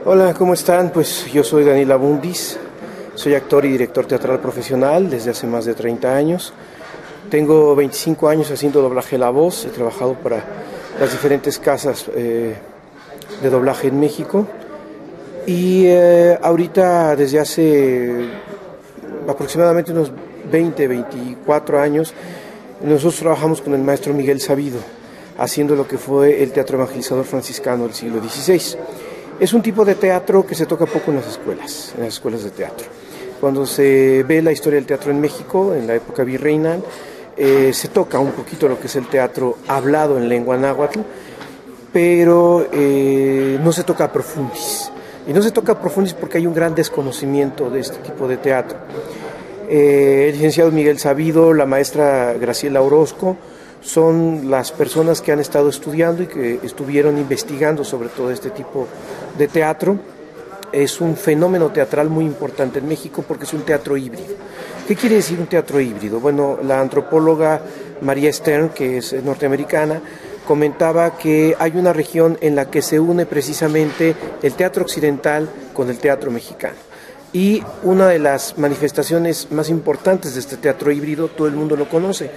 Hola, ¿cómo están? Pues yo soy Daniel Abundis, soy actor y director teatral profesional desde hace más de 30 años. Tengo 25 años haciendo doblaje La Voz, he trabajado para las diferentes casas de doblaje en México y ahorita desde hace aproximadamente unos 24 años nosotros trabajamos con el maestro Miguel Sabido, haciendo lo que fue el teatro evangelizador franciscano del siglo XVI. Es un tipo de teatro que se toca poco en las escuelas de teatro. Cuando se ve la historia del teatro en México, en la época virreinal, se toca un poquito lo que es el teatro hablado en lengua náhuatl, pero no se toca a profundis. Y no se toca a profundis porque hay un gran desconocimiento de este tipo de teatro. El licenciado Miguel Sabido, la maestra Graciela Orozco, son las personas que han estado estudiando y que estuvieron investigando sobre todo este tipo de teatro. Es un fenómeno teatral muy importante en México porque es un teatro híbrido. ¿Qué quiere decir un teatro híbrido? Bueno, la antropóloga María Stern, que es norteamericana, comentaba que hay una región en la que se une precisamente el teatro occidental con el teatro mexicano. Y una de las manifestaciones más importantes de este teatro híbrido, todo el mundo lo conoce,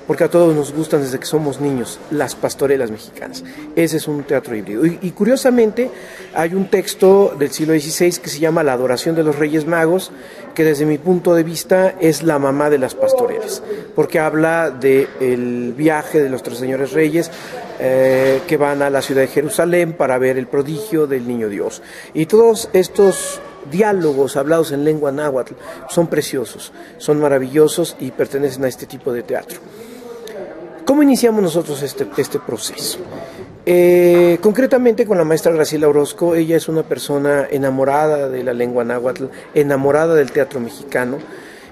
porque a todos nos gustan desde que somos niños, las pastorelas mexicanas. Ese es un teatro híbrido. Y curiosamente hay un texto del siglo XVI que se llama La adoración de los Reyes Magos, que desde mi punto de vista es la mamá de las pastorelas, porque habla del viaje de los tres señores reyes que van a la ciudad de Jerusalén para ver el prodigio del niño Dios. Y todos estos diálogos hablados en lengua náhuatl son preciosos, son maravillosos y pertenecen a este tipo de teatro. ¿Cómo iniciamos nosotros este proceso? Concretamente con la maestra Graciela Orozco. Ella es una persona enamorada de la lengua náhuatl, enamorada del teatro mexicano,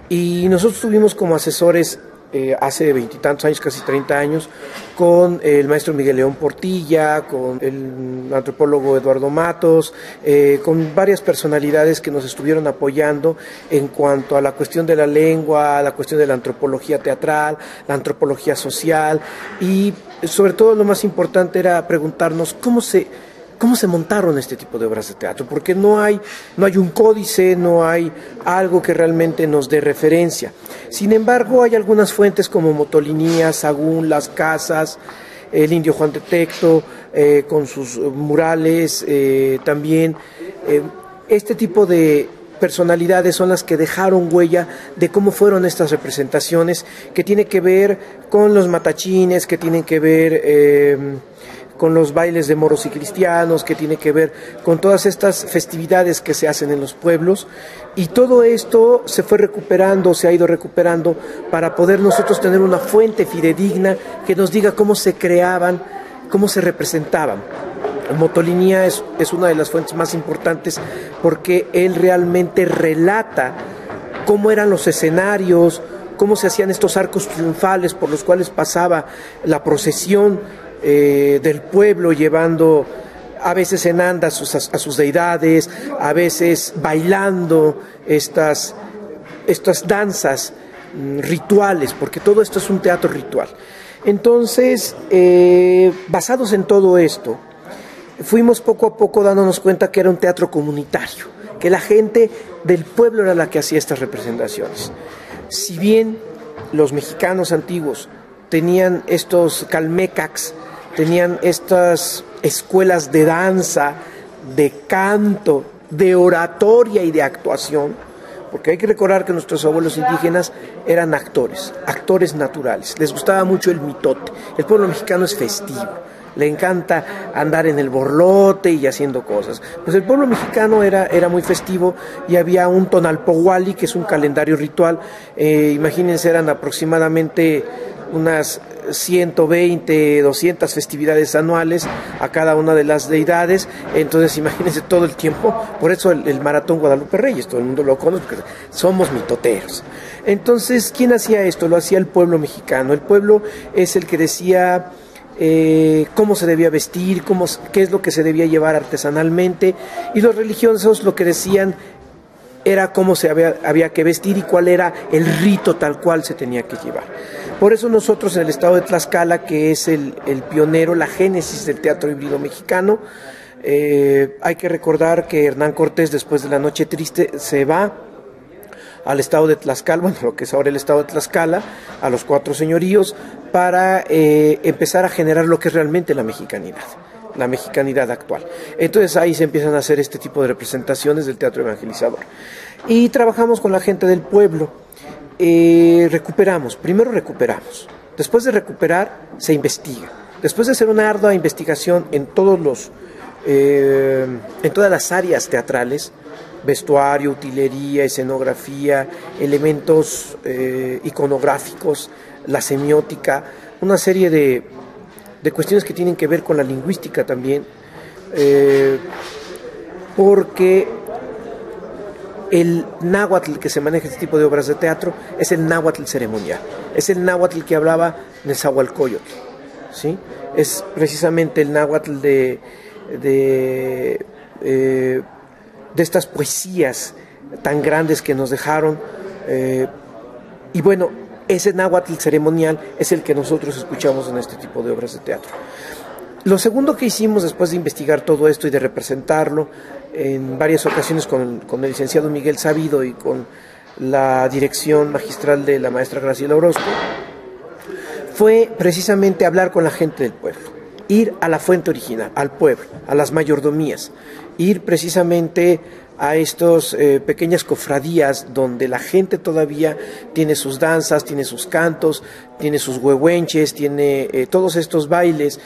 y nosotros tuvimos como asesores hace 20 y tantos años, casi 30 años, con el maestro Miguel León Portilla, con el antropólogo Eduardo Matos, con varias personalidades que nos estuvieron apoyando en cuanto a la cuestión de la lengua, a la cuestión de la antropología teatral, la antropología social, y sobre todo lo más importante era preguntarnos cómo se montaron este tipo de obras de teatro, porque no hay un códice, no hay algo que realmente nos dé referencia. Sin embargo, hay algunas fuentes como Motolinía, Sagún, Las Casas, el indio Juan de Tecto, con sus murales, también este tipo de personalidades son las que dejaron huella de cómo fueron estas representaciones, que tiene que ver con los matachines, que tienen que ver con los bailes de moros y cristianos, que tiene que ver con todas estas festividades que se hacen en los pueblos, y todo esto se fue recuperando, se ha ido recuperando para poder nosotros tener una fuente fidedigna que nos diga cómo se creaban, cómo se representaban. Motolinía es una de las fuentes más importantes porque él realmente relata cómo eran los escenarios, cómo se hacían estos arcos triunfales por los cuales pasaba la procesión del pueblo, llevando a veces en andas a sus deidades, a veces bailando estas danzas rituales, porque todo esto es un teatro ritual. Entonces, basados en todo esto, fuimos poco a poco dándonos cuenta que era un teatro comunitario, que la gente del pueblo era la que hacía estas representaciones. Si bien los mexicanos antiguos tenían estos calmecacs, tenían estas escuelas de danza, de canto, de oratoria y de actuación, porque hay que recordar que nuestros abuelos indígenas eran actores naturales, les gustaba mucho el mitote. El pueblo mexicano es festivo, le encanta andar en el borlote y haciendo cosas. Pues el pueblo mexicano era muy festivo y había un tonalpohualli, que es un calendario ritual. Imagínense, eran aproximadamente unas 120, 200 festividades anuales a cada una de las deidades. Entonces imagínense todo el tiempo, por eso el Maratón Guadalupe Reyes, todo el mundo lo conoce porque somos mitoteros. Entonces, ¿quién hacía esto? Lo hacía el pueblo mexicano. El pueblo es el que decía cómo se debía vestir, qué es lo que se debía llevar artesanalmente, y los religiosos lo que decían era cómo se había que vestir y cuál era el rito tal cual se tenía que llevar. Por eso nosotros en el estado de Tlaxcala, que es el pionero, la génesis del teatro híbrido mexicano, Hay que recordar que Hernán Cortés, después de la Noche Triste, se va al estado de Tlaxcala, bueno, lo que es ahora el estado de Tlaxcala, a los 4 señoríos, para empezar a generar lo que es realmente la mexicanidad actual. Entonces ahí se empiezan a hacer este tipo de representaciones del teatro evangelizador. Y trabajamos con la gente del pueblo. Primero recuperamos. Después de recuperar, se investiga. Después de hacer una ardua investigación en todas las áreas teatrales, vestuario, utilería, escenografía, elementos iconográficos, la semiótica, una serie de cuestiones que tienen que ver con la lingüística también, porque el náhuatl que se maneja en este tipo de obras de teatro es el náhuatl ceremonial, es el náhuatl que hablaba Nezahualcóyotl, ¿sí? Es precisamente el náhuatl de estas poesías tan grandes que nos dejaron, y bueno, ese náhuatl ceremonial es el que nosotros escuchamos en este tipo de obras de teatro. Lo segundo que hicimos después de investigar todo esto y de representarlo en varias ocasiones con el licenciado Miguel Sabido y con la dirección magistral de la maestra Graciela Orozco, fue precisamente hablar con la gente del pueblo, ir a la fuente original, al pueblo, a las mayordomías, ir precisamente a estas pequeñas cofradías donde la gente todavía tiene sus danzas, tiene sus cantos, tiene sus huehuenches, tiene todos estos bailes,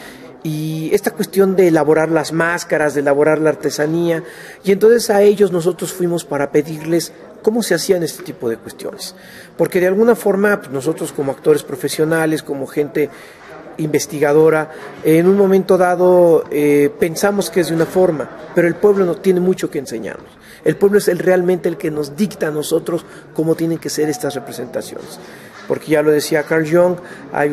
y esta cuestión de elaborar las máscaras, de elaborar la artesanía, y entonces a ellos nosotros fuimos para pedirles cómo se hacían este tipo de cuestiones, porque de alguna forma pues, nosotros como actores profesionales, como gente investigadora, en un momento dado pensamos que es de una forma, pero el pueblo no tiene mucho que enseñarnos. El pueblo es realmente el que nos dicta a nosotros cómo tienen que ser estas representaciones, porque ya lo decía Carl Jung, hay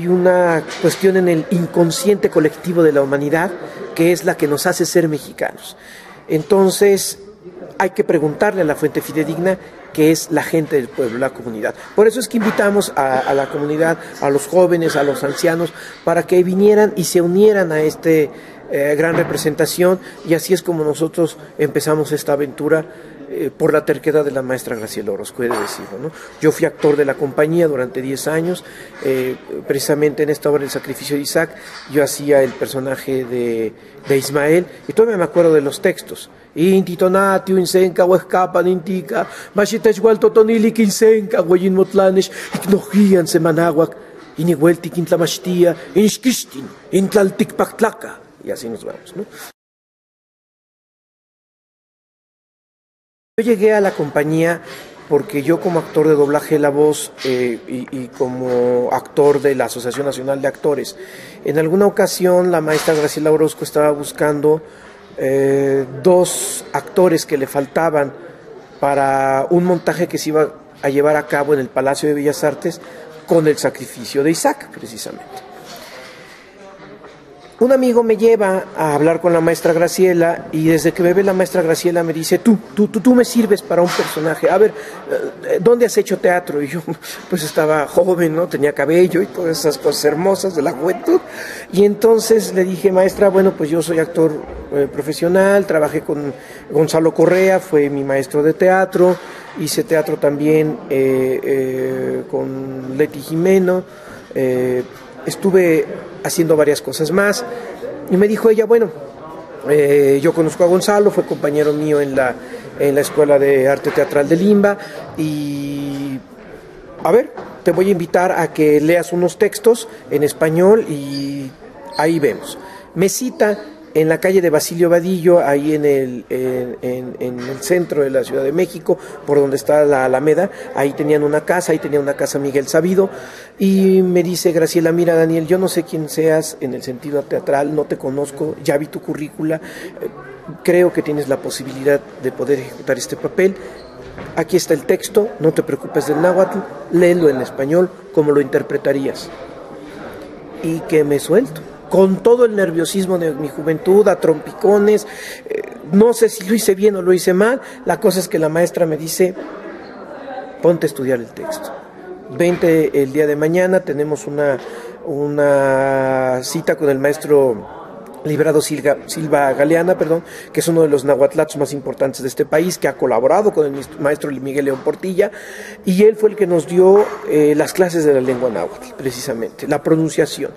una cuestión en el inconsciente colectivo de la humanidad que es la que nos hace ser mexicanos. Entonces hay que preguntarle a la fuente fidedigna, que es la gente del pueblo, la comunidad. Por eso es que invitamos a la comunidad, a los jóvenes, a los ancianos, para que vinieran y se unieran a esta gran representación, y así es como nosotros empezamos esta aventura por la terquedad de la maestra Graciela Orozco, he de decirlo, ¿no? Yo fui actor de la compañía durante 10 años, precisamente en esta obra El Sacrificio de Isaac, yo hacía el personaje de Ismael, y todavía me acuerdo de los textos. Inti tonatio insenca huescapa nintica, machitechhual totonili quinsenca, hueyin motlanesh, ignojían semanahuac, inihueltic intlamachtia, inshkishtin, intlalticpactlaca, y así nos vamos, ¿no? Yo llegué a la compañía porque yo como actor de doblaje de la voz y como actor de la Asociación Nacional de Actores, en alguna ocasión la maestra Graciela Orozco estaba buscando 2 actores que le faltaban para un montaje que se iba a llevar a cabo en el Palacio de Bellas Artes con El Sacrificio de Isaac, precisamente. Un amigo me lleva a hablar con la maestra Graciela, y desde que me ve la maestra Graciela me dice, tú me sirves para un personaje, a ver, ¿dónde has hecho teatro? Y yo pues estaba joven, ¿no? Tenía cabello y todas esas cosas hermosas de la juventud, y entonces le dije, maestra, bueno, pues yo soy actor profesional, trabajé con Gonzalo Correa, fue mi maestro de teatro, hice teatro también con Leti Jimeno, estuve haciendo varias cosas más, y me dijo ella, bueno, yo conozco a Gonzalo, fue compañero mío en la Escuela de Arte Teatral de Limba, y a ver, te voy a invitar a que leas unos textos en español y ahí vemos. Me cita en la calle de Basilio Vadillo, ahí en el centro de la Ciudad de México, por donde está la Alameda. Ahí tenían una casa, Miguel Sabido, y me dice, Graciela, mira, Daniel, yo no sé quién seas en el sentido teatral, no te conozco, ya vi tu currícula, creo que tienes la posibilidad de poder ejecutar este papel. Aquí está el texto, no te preocupes del náhuatl, léelo en español como lo interpretarías. Y que me suelto, con todo el nerviosismo de mi juventud, a trompicones, no sé si lo hice bien o lo hice mal. La cosa es que la maestra me dice, ponte a estudiar el texto, vente el día de mañana, tenemos una cita con el maestro Librado Silva Galeana, que es uno de los nahuatlatos más importantes de este país, que ha colaborado con el maestro Miguel León Portilla, y él fue el que nos dio las clases de la lengua náhuatl, precisamente, la pronunciación,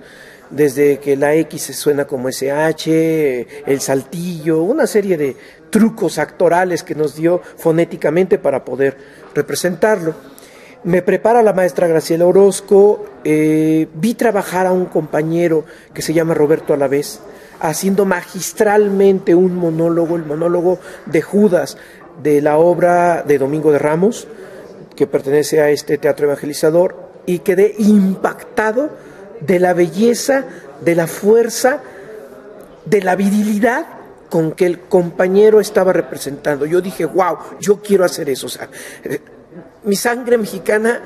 desde que la X se suena como SH, el saltillo, una serie de trucos actorales que nos dio fonéticamente para poder representarlo. Me prepara la maestra Graciela Orozco, vi trabajar a un compañero que se llama Roberto Alavés, haciendo magistralmente un monólogo, el monólogo de Judas, de la obra de Domingo de Ramos, que pertenece a este teatro evangelizador, y quedé impactado de la belleza, de la fuerza, de la virilidad con que el compañero estaba representando. Yo dije, wow, yo quiero hacer eso. O sea, mi sangre mexicana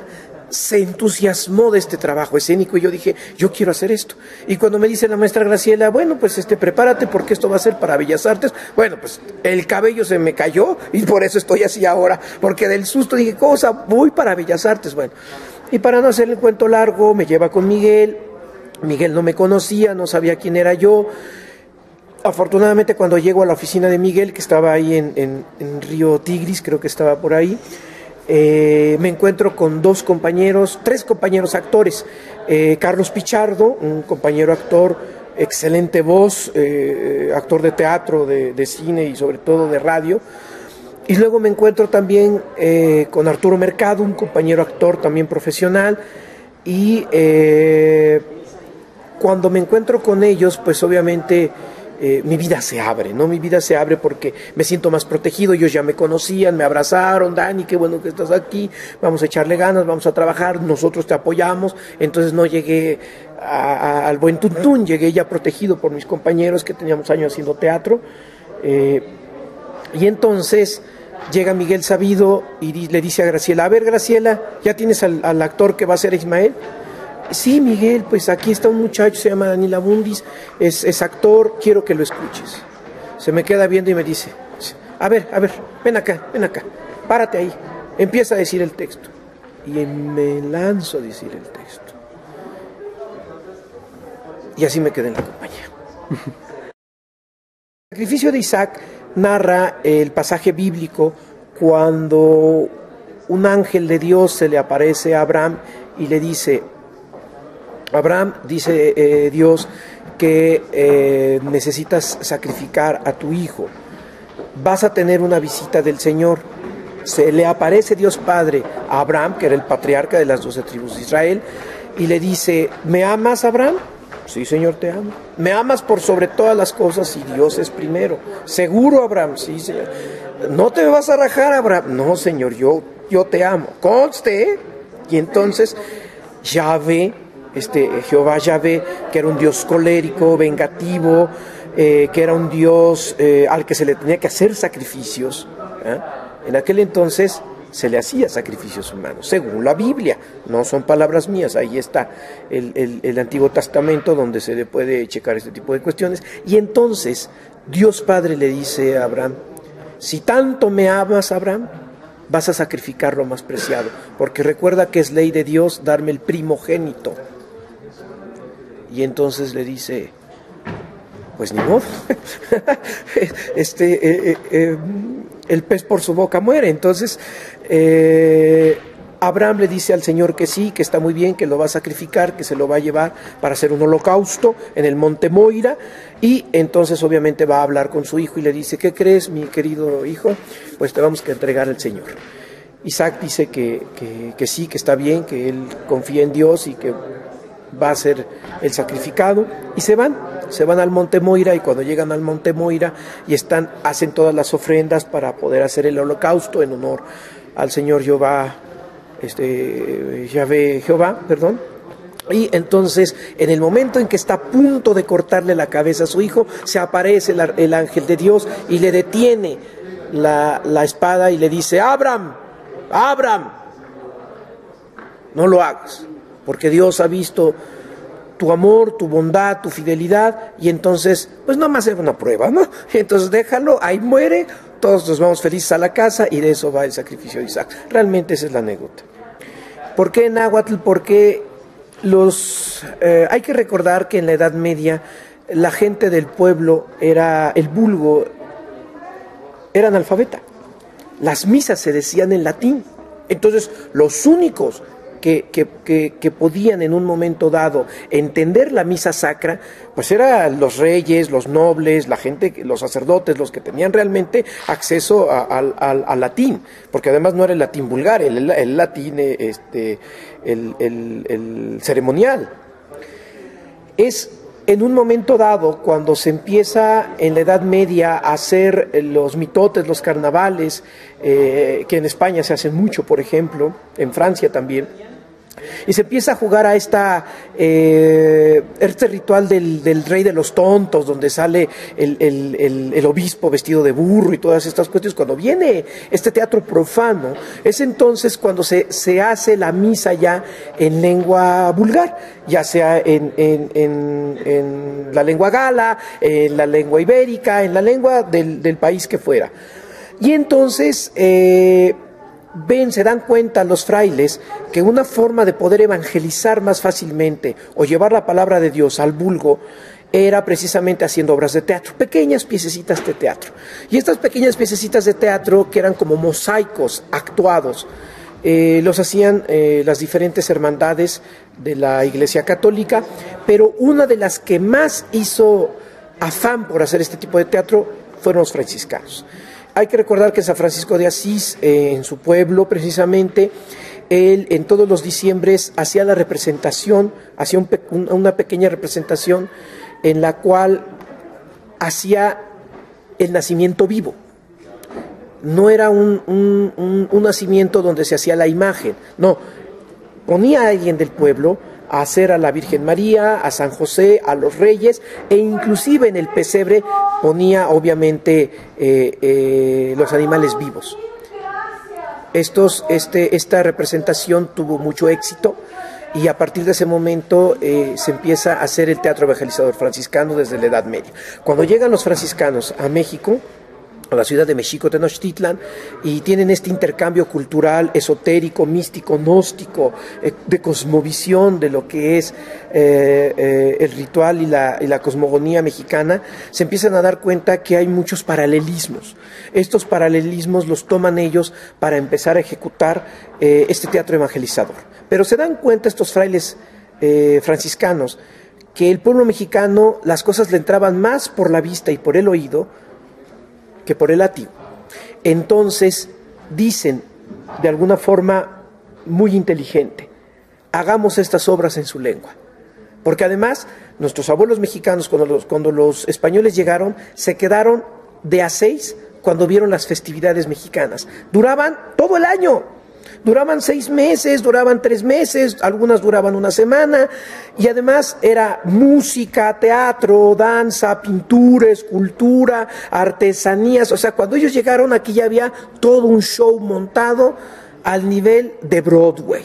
se entusiasmó de este trabajo escénico y yo dije, yo quiero hacer esto. Y cuando me dice la maestra Graciela, bueno, pues prepárate porque esto va a ser para Bellas Artes, bueno, pues el cabello se me cayó y por eso estoy así ahora, porque del susto dije, cosa, voy para Bellas Artes, bueno. Y para no hacer el cuento largo, me lleva con Miguel. Miguel no me conocía, no sabía quién era yo. Afortunadamente, cuando llego a la oficina de Miguel, que estaba ahí en Río Tigris, creo que estaba por ahí, me encuentro con tres compañeros actores. Carlos Pichardo, un compañero actor, excelente voz, actor de teatro, de cine y sobre todo de radio. Y luego me encuentro también con Arturo Mercado, un compañero actor también profesional. Y cuando me encuentro con ellos, pues obviamente mi vida se abre, ¿no? Mi vida se abre porque me siento más protegido. Ellos ya me conocían, me abrazaron, Dani, qué bueno que estás aquí, vamos a echarle ganas, vamos a trabajar, nosotros te apoyamos. Entonces no llegué al buen tuntún, llegué ya protegido por mis compañeros que teníamos años haciendo teatro. Y entonces llega Miguel Sabido y le dice a Graciela, a ver Graciela, ¿ya tienes al actor que va a ser Ismael? Sí, Miguel, pues aquí está un muchacho, se llama Daniel Abundis, es actor, quiero que lo escuches. Se me queda viendo y me dice, a ver, ven acá, párate ahí, empieza a decir el texto. Y me lanzo a decir el texto. Y así me quedé en la compañía. El sacrificio de Isaac narra el pasaje bíblico cuando un ángel de Dios se le aparece a Abraham y le dice, Abraham, dice Dios, que necesitas sacrificar a tu hijo. Vas a tener una visita del Señor. Se le aparece Dios Padre a Abraham, que era el patriarca de las 12 tribus de Israel, y le dice, ¿me amas, Abraham? Sí, Señor, te amo. ¿Me amas por sobre todas las cosas? Y Dios es primero. ¿Seguro, Abraham? Sí, Señor. ¿No te vas a rajar, Abraham? No, Señor, yo te amo. Conste. Y entonces Jehová Yahvé, que era un Dios colérico, vengativo, que era un Dios al que se le tenía que hacer sacrificios. En aquel entonces se le hacía sacrificios humanos, según la Biblia, no son palabras mías, ahí está el Antiguo Testamento donde se le puede checar este tipo de cuestiones. Y entonces Dios Padre le dice a Abraham, si tanto me amas, Abraham, vas a sacrificar lo más preciado, porque recuerda que es ley de Dios darme el primogénito. Y entonces le dice, pues ni modo, el pez por su boca muere. Entonces Abraham le dice al Señor que sí, que está muy bien, que lo va a sacrificar, que se lo va a llevar para hacer un holocausto en el monte Moira. Y entonces obviamente va a hablar con su hijo y le dice, ¿qué crees, mi querido hijo? Pues te vamos a entregar al Señor. Isaac dice que sí, que está bien, que él confía en Dios y que va a ser el sacrificado, y se van al monte Moira. Y cuando llegan al monte Moira y hacen todas las ofrendas para poder hacer el holocausto en honor al Señor Jehová, Jehová, y entonces en el momento en que está a punto de cortarle la cabeza a su hijo, se aparece el ángel de Dios y le detiene la espada y le dice, Abraham, no lo hagas, porque Dios ha visto tu amor, tu bondad, tu fidelidad, y entonces, pues nomás era una prueba, ¿no? Entonces déjalo, ahí muere, todos nos vamos felices a la casa, y de eso va el sacrificio de Isaac. Realmente esa es la anécdota. ¿Por qué náhuatl? Porque Hay que recordar que en la Edad Media la gente del pueblo, el vulgo, era analfabeta. Las misas se decían en latín. Entonces, los únicos que podían en un momento dado entender la misa sacra, pues eran los reyes, los nobles, la gente, los sacerdotes, los que tenían realmente acceso al latín, porque además no era el latín vulgar, el latín el ceremonial. Es en un momento dado, cuando se empieza en la Edad Media a hacer los mitotes, los carnavales, que en España se hacen mucho, por ejemplo, en Francia también, y se empieza a jugar a este ritual del rey de los tontos, donde sale el obispo vestido de burro y todas estas cuestiones. Cuando viene este teatro profano, es entonces cuando se hace la misa ya en lengua vulgar, ya sea en la lengua gala, en la lengua ibérica, en la lengua del país que fuera. Y entonces se dan cuenta los frailes que una forma de poder evangelizar más fácilmente o llevar la palabra de Dios al vulgo era precisamente haciendo obras de teatro, pequeñas piececitas de teatro. Y estas pequeñas piececitas de teatro, que eran como mosaicos actuados, los hacían las diferentes hermandades de la Iglesia Católica, pero una de las que más hizo afán por hacer este tipo de teatro fueron los franciscanos. Hay que recordar que San Francisco de Asís, en su pueblo precisamente, él en todos los diciembres hacía la representación, hacía una pequeña representación en la cual hacía el nacimiento vivo. No era un nacimiento donde se hacía la imagen, no, ponía a alguien del pueblo a hacer a la Virgen María, a San José, a los reyes, e inclusive en el pesebre ponía obviamente los animales vivos. Esta representación tuvo mucho éxito y a partir de ese momento se empieza a hacer el teatro evangelizador franciscano desde la Edad Media. Cuando llegan los franciscanos a México, a la ciudad de México, Tenochtitlan, y tienen este intercambio cultural, esotérico, místico, gnóstico, de cosmovisión de lo que es el ritual y la cosmogonía mexicana, se empiezan a dar cuenta que hay muchos paralelismos. Estos paralelismos los toman ellos para empezar a ejecutar este teatro evangelizador. Pero se dan cuenta estos frailes franciscanos que el pueblo mexicano las cosas le entraban más por la vista y por el oído que por el látigo. Entonces dicen de alguna forma muy inteligente: hagamos estas obras en su lengua. Porque además nuestros abuelos mexicanos, cuando los españoles llegaron, se quedaron de a 6 cuando vieron las festividades mexicanas. Duraban todo el año. Duraban 6 meses, duraban 3 meses, algunas duraban una semana, y además era música, teatro, danza, pintura, escultura, artesanías. O sea, cuando ellos llegaron aquí ya había todo un show montado al nivel de Broadway.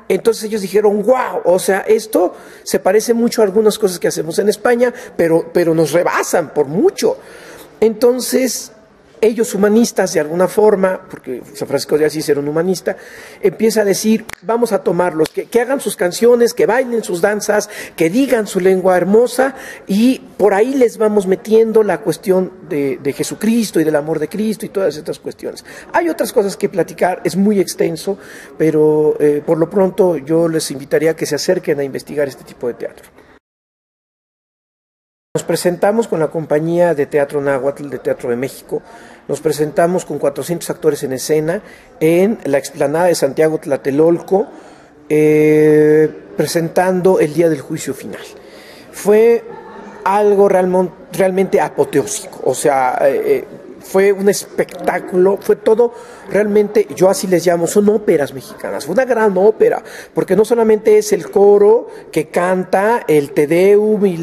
Entonces ellos dijeron: wow, o sea, esto se parece mucho a algunas cosas que hacemos en España, pero nos rebasan por mucho. Entonces ellos, humanistas de alguna forma, porque San Francisco de Asís era un humanista, empieza a decir: vamos a tomarlos, que hagan sus canciones, que bailen sus danzas, que digan su lengua hermosa, y por ahí les vamos metiendo la cuestión de Jesucristo y del amor de Cristo y todas estas cuestiones. Hay otras cosas que platicar, es muy extenso, pero por lo pronto yo les invitaría a que se acerquen a investigar este tipo de teatro. Nos presentamos con la compañía de Teatro Náhuatl, de Teatro de México. Nos presentamos con 400 actores en escena en la explanada de Santiago Tlatelolco, presentando el día del juicio final. Fue algo realmente apoteósico, o sea, fue un espectáculo, fue todo realmente, yo así les llamo, son óperas mexicanas. Fue una gran ópera, porque no solamente es el coro que canta el Te Deum y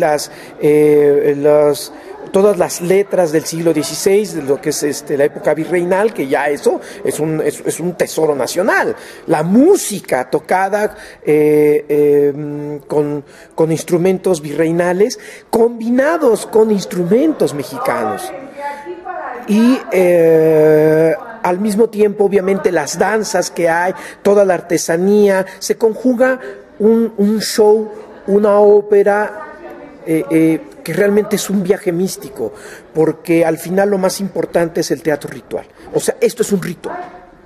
todas las letras del siglo XVI, de lo que es la época virreinal, que ya eso es un tesoro nacional. La música tocada con instrumentos virreinales combinados con instrumentos mexicanos. Y al mismo tiempo, obviamente, las danzas que hay, toda la artesanía, se conjuga un show, una ópera que realmente es un viaje místico, porque al final lo más importante es el teatro ritual. O sea, esto es un ritual,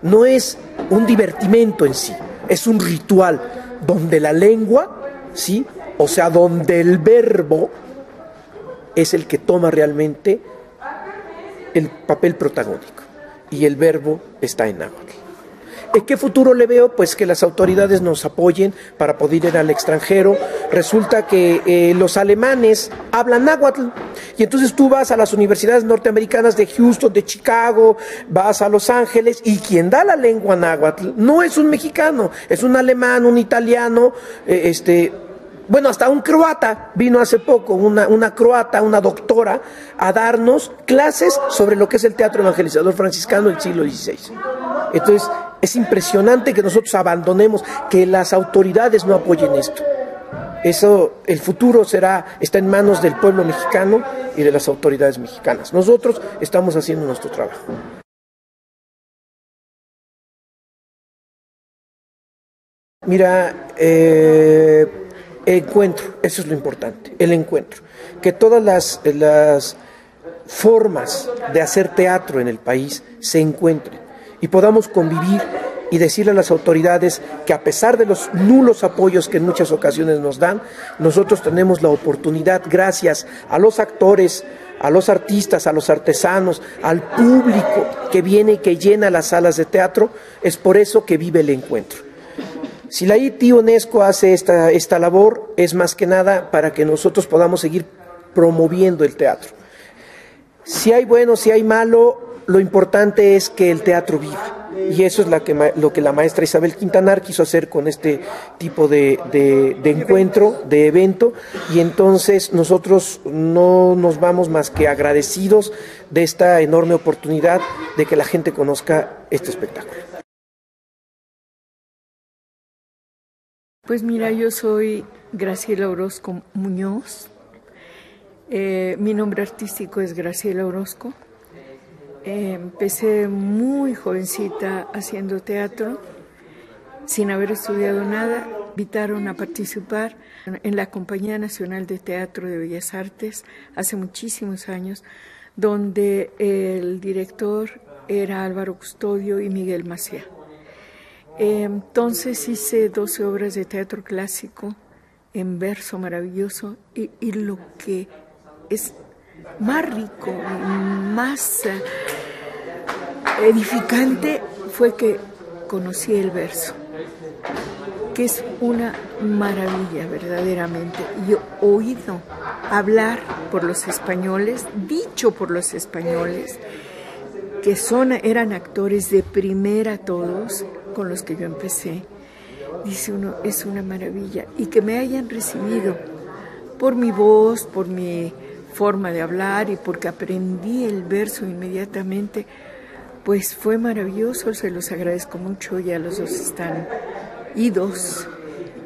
no es un divertimento en sí, es un ritual donde la lengua, ¿sí? O sea, donde el verbo es el que toma realmente el papel protagónico y el verbo está en náhuatl. ¿En qué futuro le veo? Pues que las autoridades nos apoyen para poder ir al extranjero. Resulta que los alemanes hablan náhuatl y entonces tú vas a las universidades norteamericanas de Houston, de Chicago, vas a Los Ángeles y quien da la lengua náhuatl no es un mexicano, es un alemán, un italiano, bueno, hasta un croata vino hace poco, una croata, una doctora, a darnos clases sobre lo que es el teatro evangelizador franciscano del siglo XVI. Entonces, es impresionante que nosotros abandonemos, que las autoridades no apoyen esto. Eso, el futuro está en manos del pueblo mexicano y de las autoridades mexicanas. Nosotros estamos haciendo nuestro trabajo. Mira, encuentro, eso es lo importante, el encuentro. Que todas las formas de hacer teatro en el país se encuentren y podamos convivir y decirle a las autoridades que a pesar de los nulos apoyos que en muchas ocasiones nos dan, nosotros tenemos la oportunidad, gracias a los actores, a los artistas, a los artesanos, al público que viene y que llena las salas de teatro, es por eso que vive el encuentro. Si la IT UNESCO hace esta labor, es más que nada para que nosotros podamos seguir promoviendo el teatro. Si hay bueno, si hay malo, lo importante es que el teatro viva. Y eso es lo que la maestra Isabel Quintanar quiso hacer con este tipo de encuentro, de evento. Y entonces nosotros no nos vamos más que agradecidos de esta enorme oportunidad de que la gente conozca este espectáculo. Pues mira, yo soy Graciela Orozco Muñoz. Mi nombre artístico es Graciela Orozco. Empecé muy jovencita haciendo teatro, sin haber estudiado nada. Me invitaron a participar en la Compañía Nacional de Teatro de Bellas Artes hace muchísimos años, donde el director era Álvaro Custodio y Miguel Maciá. Entonces hice 12 obras de teatro clásico en verso maravilloso y lo que es más rico, más edificante fue que conocí el verso, que es una maravilla verdaderamente. Yo he oído hablar por los españoles, dicho por los españoles, que eran actores de primera todos, con los que yo empecé. Dice uno, es una maravilla. Y que me hayan recibido por mi voz, por mi forma de hablar y porque aprendí el verso inmediatamente, pues fue maravilloso, se los agradezco mucho. Ya los dos están idos,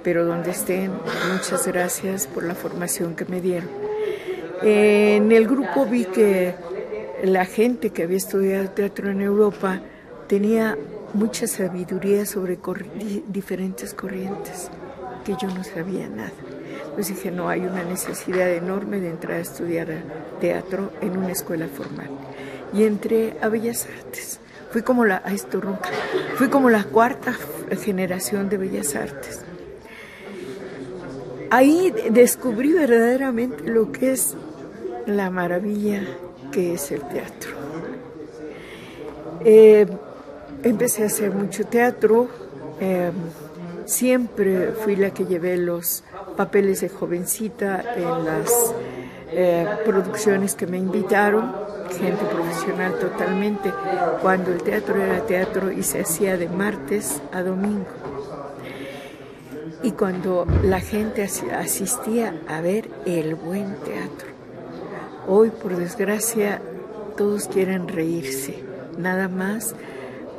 pero donde estén, muchas gracias por la formación que me dieron. En el grupo vi que la gente que había estudiado teatro en Europa tenía mucha sabiduría sobre diferentes corrientes, que yo no sabía nada. Pues dije, no, hay una necesidad enorme de entrar a estudiar teatro en una escuela formal. Y entré a Bellas Artes. Fui como la cuarta generación de Bellas Artes. Ahí descubrí verdaderamente lo que es la maravilla que es el teatro. Empecé a hacer mucho teatro, siempre fui la que llevé los papeles de jovencita en las producciones que me invitaron, gente profesional totalmente, cuando el teatro era teatro y se hacía de martes a domingo. Y cuando la gente asistía a ver el buen teatro. Hoy, por desgracia, todos quieren reírse, nada más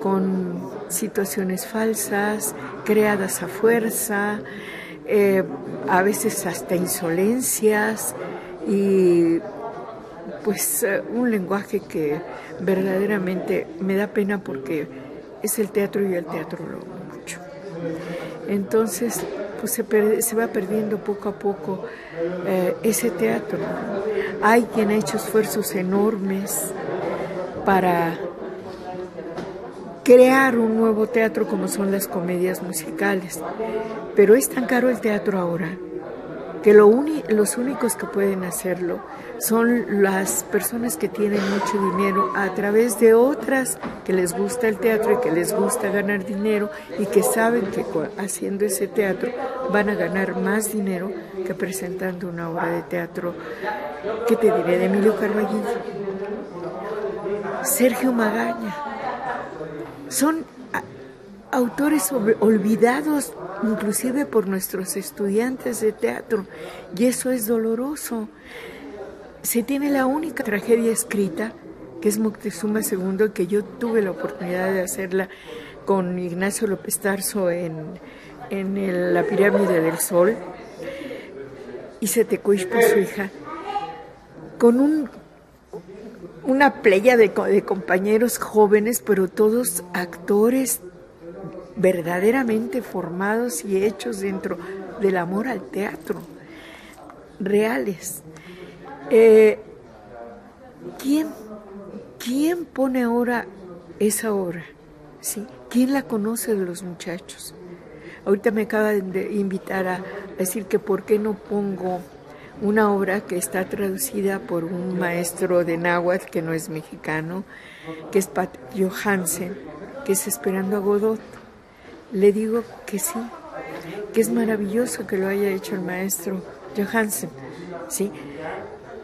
con situaciones falsas, creadas a fuerza, a veces hasta insolencias y pues un lenguaje que verdaderamente me da pena porque es el teatro y el teatro lo amo mucho. Entonces, pues se va perdiendo poco a poco ese teatro. Hay quien ha hecho esfuerzos enormes para crear un nuevo teatro como son las comedias musicales, pero es tan caro el teatro ahora que los únicos que pueden hacerlo son las personas que tienen mucho dinero a través de otras que les gusta el teatro y que les gusta ganar dinero y que saben que haciendo ese teatro van a ganar más dinero que presentando una obra de teatro, ¿qué te diré? De Emilio Carballido, Sergio Magaña. Son autores olvidados inclusive por nuestros estudiantes de teatro, y eso es doloroso. Se tiene la única tragedia escrita, que es Moctezuma II, que yo tuve la oportunidad de hacerla con Ignacio López Tarso en la Pirámide del Sol, y Setecuixpa, su hija, con una playa de compañeros jóvenes, pero todos actores verdaderamente formados y hechos dentro del amor al teatro, reales. ¿Quién pone ahora esa obra? ¿Sí? ¿Quién la conoce de los muchachos? Ahorita me acaban de invitar a decir que por qué no pongo una obra que está traducida por un maestro de náhuatl que no es mexicano, que es Pat Johansen, que es Esperando a Godot. Le digo que sí, que es maravilloso que lo haya hecho el maestro Johansen, ¿sí?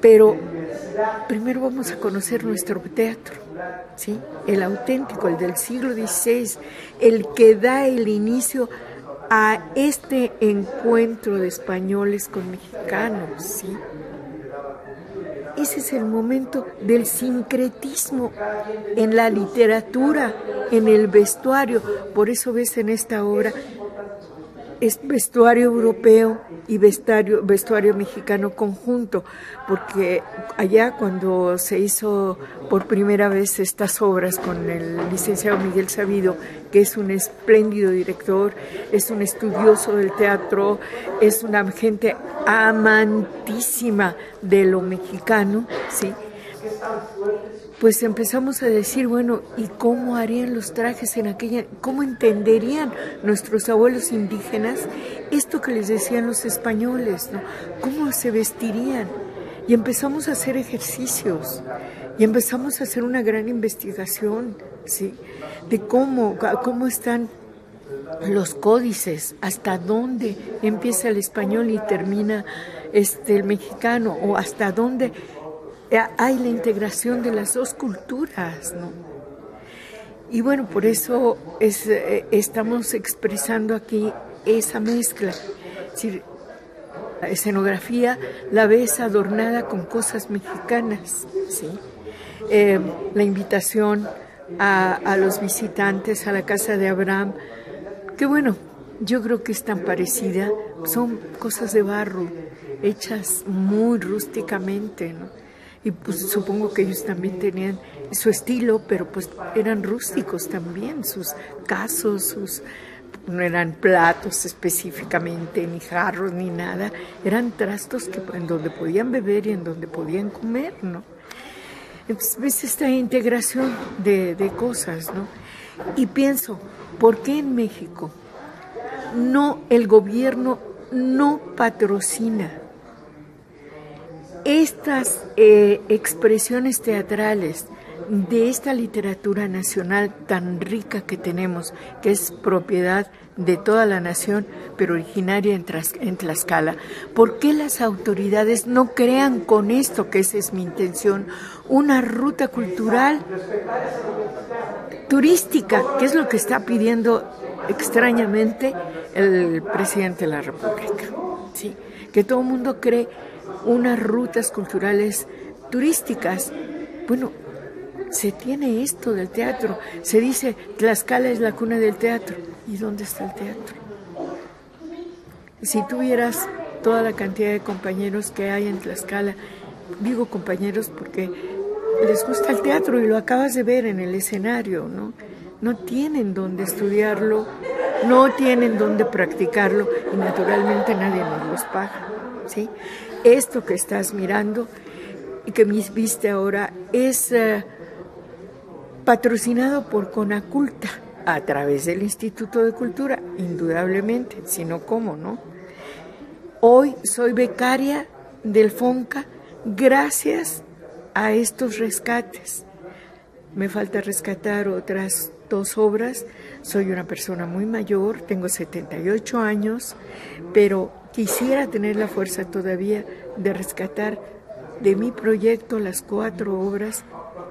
Pero primero vamos a conocer nuestro teatro, ¿sí? El auténtico, el del siglo XVI, el que da el inicio a este encuentro de españoles con mexicanos, ¿sí? Ese es el momento del sincretismo en la literatura, en el vestuario. Por eso ves en esta obra, es vestuario europeo y vestuario mexicano conjunto, porque allá cuando se hizo por primera vez estas obras con el licenciado Miguel Sabido, que es un espléndido director, es un estudioso del teatro, es una gente amantísima de lo mexicano, ¿sí? Pues empezamos a decir, bueno, ¿y cómo harían los trajes en aquella? ¿Cómo entenderían nuestros abuelos indígenas esto que les decían los españoles, ¿no? ¿Cómo se vestirían? Y empezamos a hacer ejercicios, y empezamos a hacer una gran investigación, ¿sí? De cómo están los códices, hasta dónde empieza el español y termina el mexicano, o hasta dónde hay la integración de las dos culturas, ¿no? Y bueno, por eso estamos expresando aquí esa mezcla. Es decir, la escenografía la ves adornada con cosas mexicanas, ¿sí? La invitación a los visitantes a la casa de Abraham, que bueno, yo creo que es tan parecida, son cosas de barro, hechas muy rústicamente, ¿no? Y pues supongo que ellos también tenían su estilo, pero pues eran rústicos también, sus casos, no eran platos específicamente, ni jarros, ni nada, eran trastos en donde podían beber y en donde podían comer, ¿no? Entonces ves esta integración de cosas, ¿no? Y pienso, ¿por qué en México el gobierno no patrocina estas expresiones teatrales de esta literatura nacional tan rica que tenemos, que es propiedad de toda la nación, pero originaria en Tlaxcala? ¿Por qué las autoridades no crean con esto, que esa es mi intención, una ruta cultural turística, que es lo que está pidiendo extrañamente el presidente de la República? ¿Sí? Que todo el mundo cree unas rutas culturales turísticas. Bueno, se tiene esto del teatro, se dice Tlaxcala es la cuna del teatro. ¿Y dónde está el teatro? Si tuvieras toda la cantidad de compañeros que hay en Tlaxcala, digo compañeros porque les gusta el teatro y lo acabas de ver en el escenario, ¿no? No tienen dónde estudiarlo no tienen dónde practicarlo y naturalmente nadie nos los paga, ¿sí? Esto que estás mirando y que viste ahora es patrocinado por Conaculta a través del Instituto de Cultura, indudablemente, si no, ¿cómo, no? Hoy soy becaria del FONCA gracias a estos rescates. Me falta rescatar otras 2 obras. Soy una persona muy mayor, tengo 78 años, pero quisiera tener la fuerza todavía de rescatar de mi proyecto las 4 obras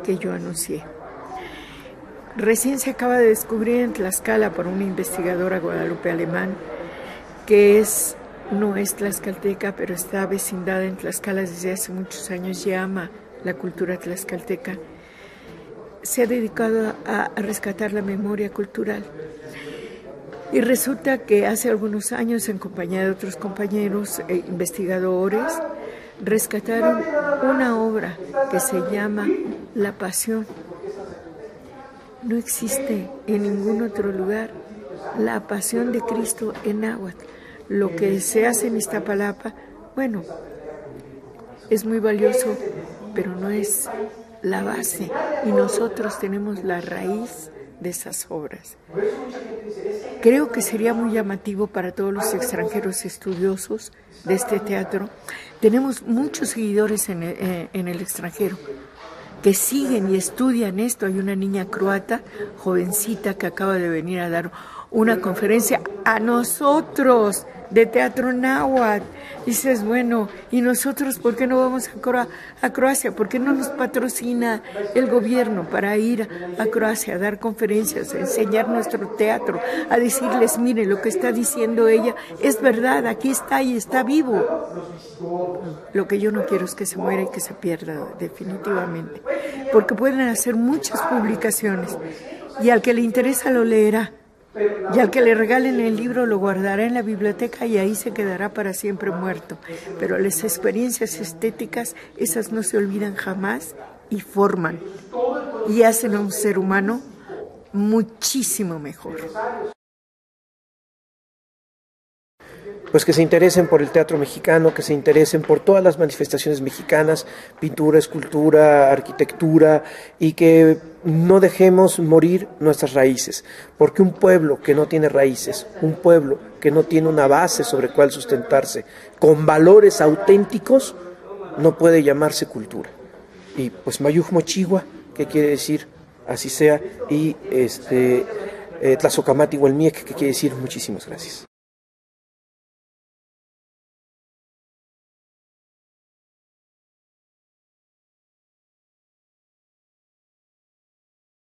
que yo anuncié. Recién se acaba de descubrir en Tlaxcala por una investigadora, Guadalupe Alemán, que no es tlaxcalteca, pero está vecindada en Tlaxcala desde hace muchos años y ama la cultura tlaxcalteca. Se ha dedicado a rescatar la memoria cultural. Y resulta que hace algunos años, en compañía de otros compañeros investigadores, rescataron una obra que se llama La Pasión. No existe en ningún otro lugar la Pasión de Cristo en náhuatl. Lo que se hace en Iztapalapa, bueno, es muy valioso, pero no es la base, y nosotros tenemos la raíz de esas obras. Creo que sería muy llamativo para todos los extranjeros estudiosos de este teatro. Tenemos muchos seguidores en el extranjero que siguen y estudian esto. Hay una niña croata, jovencita, que acaba de venir a dar una conferencia a nosotros de teatro náhuatl. Dices, bueno, ¿y nosotros por qué no vamos a Croacia? ¿Por qué no nos patrocina el gobierno para ir a Croacia a dar conferencias, a enseñar nuestro teatro, a decirles, mire, lo que está diciendo ella es verdad, aquí está y está vivo? Lo que yo no quiero es que se muera y que se pierda definitivamente, porque pueden hacer muchas publicaciones y al que le interesa lo leerá. Y al que le regalen el libro lo guardará en la biblioteca y ahí se quedará para siempre muerto. Pero las experiencias estéticas, esas no se olvidan jamás y forman y hacen a un ser humano muchísimo mejor. Pues que se interesen por el teatro mexicano, que se interesen por todas las manifestaciones mexicanas, pintura, escultura, arquitectura, y que no dejemos morir nuestras raíces, porque un pueblo que no tiene raíces, un pueblo que no tiene una base sobre cuál sustentarse, con valores auténticos, no puede llamarse cultura. Y pues Mayuj Mochigua, que quiere decir así sea, y Tlazocamati Huelmiec, que quiere decir muchísimas gracias.